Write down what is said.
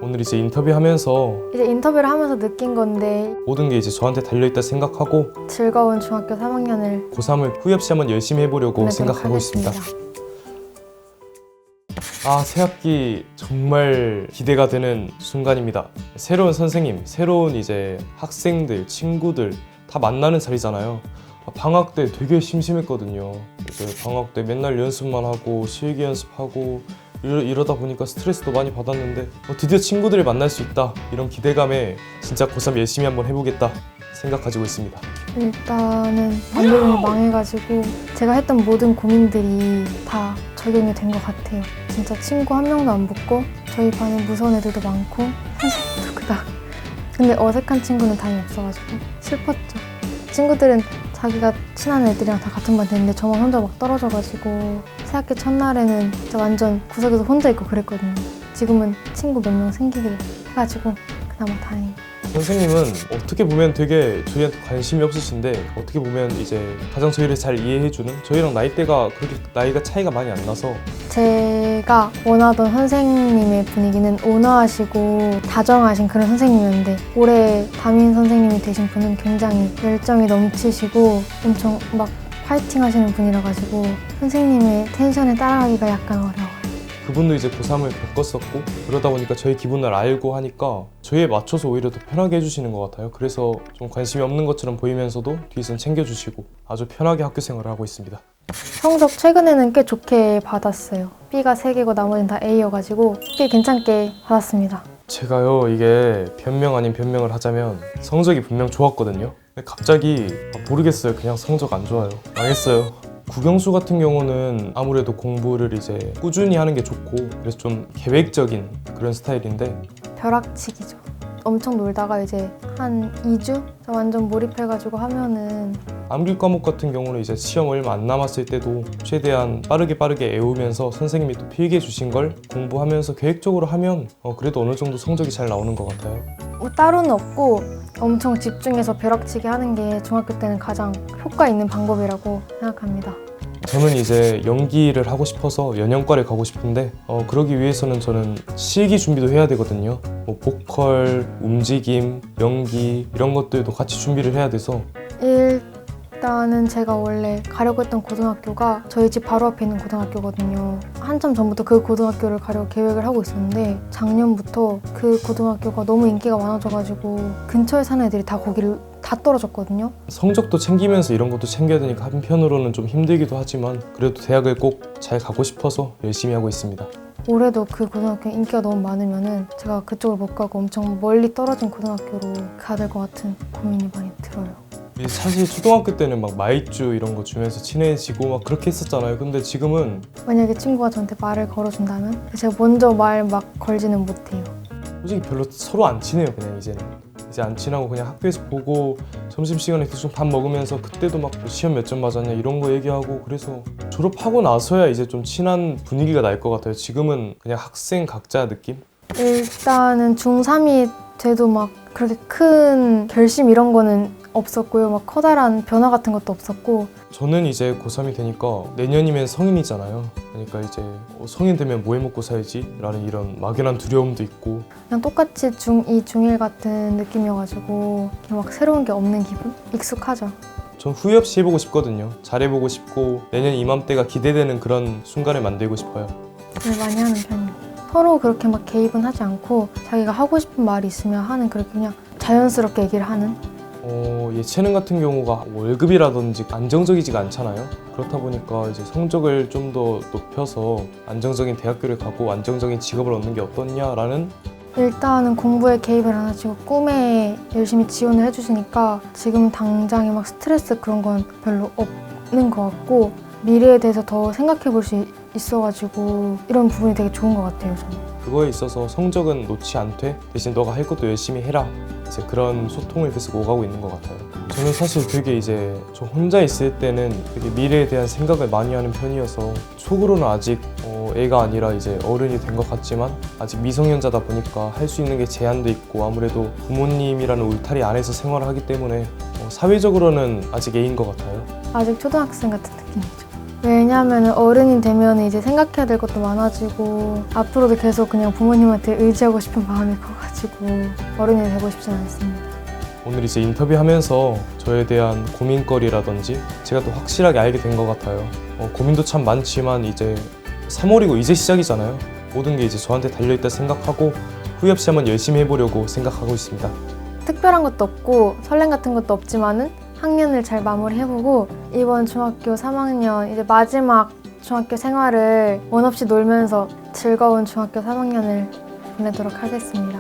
오늘 이제 인터뷰하면서 이제 인터뷰를 하면서 느낀 건데 모든 게 이제 저한테 달려있다 생각하고 즐거운 중학교 3학년을 고3을 후회 없이 한번 열심히 해보려고 보내도록 생각하고 하겠습니다. 있습니다. 새학기 정말 기대가 되는 순간입니다. 새로운 선생님, 새로운 이제 학생들, 친구들 다 만나는 자리잖아요. 방학 때 되게 심심했거든요. 이제 방학 때 맨날 연습만 하고 실기 연습하고 이러다 보니까 스트레스도 많이 받았는데 드디어 친구들을 만날 수 있다, 이런 기대감에 진짜 고3 열심히 한번 해보겠다 생각 가지고 있습니다. 일단은 반대로 망해가지고 제가 했던 모든 고민들이 다 적용이 된 것 같아요. 진짜 친구 한 명도 안 붙고 저희 반에 무서운 애들도 많고 선생님도 그닥. 근데 어색한 친구는 다행히 없어가지고 슬펐죠. 친구들은 자기가 친한 애들이랑 다 같은 반 됐는데 저만 혼자 막 떨어져가지고 새학기 첫날에는 진짜 완전 구석에서 혼자 있고 그랬거든요. 지금은 친구 몇 명 생기길 해가지고 그나마 다행이에요. 선생님은 어떻게 보면 되게 저희한테 관심이 없으신데 어떻게 보면 이제 가장 저희를 잘 이해해주는, 저희랑 나이대가 그렇게 나이가 차이가 많이 안 나서 제가 원하던 선생님의 분위기는 온화하시고 다정하신 그런 선생님이었는데 올해 담임 선생님이 되신 분은 굉장히 열정이 넘치시고 엄청 막 파이팅 하시는 분이라 가지고 선생님의 텐션에 따라가기가 약간 어려워요. 그분도 이제 고3을 겪었었고 그러다 보니까 저희 기분을 알고 하니까 저희에 맞춰서 오히려 더 편하게 해주시는 것 같아요. 그래서 좀 관심이 없는 것처럼 보이면서도 뒤에서는 챙겨주시고 아주 편하게 학교 생활을 하고 있습니다. 성적 최근에는 꽤 좋게 받았어요. B가 3개고 나머지는 다 A여가지고 꽤 괜찮게 받았습니다. 제가요, 이게 변명 아닌 변명을 하자면 성적이 분명 좋았거든요. 근데 갑자기 모르겠어요, 그냥 성적 안 좋아요. 망했어요. 국영수 같은 경우는 아무래도 공부를 이제 꾸준히 하는 게 좋고 그래서 좀 계획적인 그런 스타일인데 벼락치기죠. 엄청 놀다가 이제 한 2주 완전 몰입해가지고 하면은 암기 과목 같은 경우는 이제 시험 얼마 안 남았을 때도 최대한 빠르게 애우면서 선생님이 또 필기해 주신 걸 공부하면서 계획적으로 하면 그래도 어느 정도 성적이 잘 나오는 것 같아요. 뭐 따로는 없고 엄청 집중해서 벼락치기 하는 게 중학교 때는 가장 효과 있는 방법이라고 생각합니다. 저는 이제 연기를 하고 싶어서 연영과를 가고 싶은데 그러기 위해서는 저는 실기 준비도 해야 되거든요. 뭐 보컬, 움직임, 연기 이런 것들도 같이 준비를 해야 돼서 일단은 제가 원래 가려고 했던 고등학교가 저희 집 바로 앞에 있는 고등학교거든요. 한참 전부터 그 고등학교를 가려고 계획을 하고 있었는데 작년부터 그 고등학교가 너무 인기가 많아져가지고 근처에 사는 애들이 다 거기를 다 떨어졌거든요. 성적도 챙기면서 이런 것도 챙겨야 되니까 한편으로는 좀 힘들기도 하지만 그래도 대학을 꼭 잘 가고 싶어서 열심히 하고 있습니다. 올해도 그 고등학교 인기가 너무 많으면은 제가 그쪽을 못 가고 엄청 멀리 떨어진 고등학교로 가야 될 것 같은 고민이 많이 들어요. 사실 초등학교 때는 막 마이쮸 이런 거 주면서 친해지고 막 그렇게 했었잖아요. 근데 지금은 만약에 친구가 저한테 말을 걸어준다면 제가 먼저 말 막 걸지는 못해요. 솔직히 별로 서로 안 친해요. 그냥 이제는 이제 안 친하고 그냥 학교에서 보고 점심시간에 대충 밥 먹으면서 그때도 막 시험 몇 점 맞았냐 이런 거 얘기하고 그래서 졸업하고 나서야 이제 좀 친한 분위기가 날 것 같아요. 지금은 그냥 학생 각자 느낌? 일단은 중3이 돼도 막 그렇게 큰 결심 이런 거는 없었고요. 막 커다란 변화 같은 것도 없었고 저는 이제 고3이 되니까 내년이면 성인이잖아요. 그러니까 이제 성인 되면 뭐 해먹고 살지? 라는 이런 막연한 두려움도 있고 그냥 똑같이 중2, 중1 같은 느낌이어가지고 그냥 막 새로운 게 없는 기분? 익숙하죠. 전 후회 없이 해보고 싶거든요. 잘해보고 싶고 내년 이맘때가 기대되는 그런 순간을 만들고 싶어요. 일 많이 하는 편이에요. 서로 그렇게 막 개입은 하지 않고 자기가 하고 싶은 말이 있으면 하는 그렇게 그냥 자연스럽게 얘기를 하는 예체능 같은 경우가 월급이라든지 안정적이지가 않잖아요. 그렇다 보니까 이제 성적을 좀 더 높여서 안정적인 대학교를 가고 안정적인 직업을 얻는 게 어떻냐라는 일단은 공부에 개입을 안 하시고 꿈에 열심히 지원을 해주시니까 지금 당장에 막 스트레스 그런 건 별로 없는 것 같고 미래에 대해서 더 생각해 볼 수 있어가지고 이런 부분이 되게 좋은 것 같아요, 저는. 그거에 있어서 성적은 놓지 않되 대신 너가 할 것도 열심히 해라. 이제 그런 소통을 계속 오가고 있는 것 같아요. 저는 사실 되게 이제 저 혼자 있을 때는 되게 미래에 대한 생각을 많이 하는 편이어서 속으로는 아직 애가 아니라 이제 어른이 된 것 같지만 아직 미성년자다 보니까 할 수 있는 게 제한도 있고 아무래도 부모님이라는 울타리 안에서 생활을 하기 때문에 사회적으로는 아직 애인 것 같아요. 아직 초등학생 같은 느낌이죠. 왜냐하면 어른이 되면 이제 생각해야 될 것도 많아지고 앞으로도 계속 그냥 부모님한테 의지하고 싶은 마음이 커가지고 어른이 되고 싶진 않습니다. 오늘 이제 인터뷰하면서 저에 대한 고민거리라든지 제가 또 확실하게 알게 된 것 같아요. 고민도 참 많지만 이제 3월이고 이제 시작이잖아요. 모든 게 이제 저한테 달려있다 생각하고 후회 없이 한번 열심히 해보려고 생각하고 있습니다. 특별한 것도 없고 설렘 같은 것도 없지만은 학년을 잘 마무리해보고 이번 중학교 3학년 이제 마지막 중학교 생활을 원 없이 놀면서 즐거운 중학교 3학년을 보내도록 하겠습니다.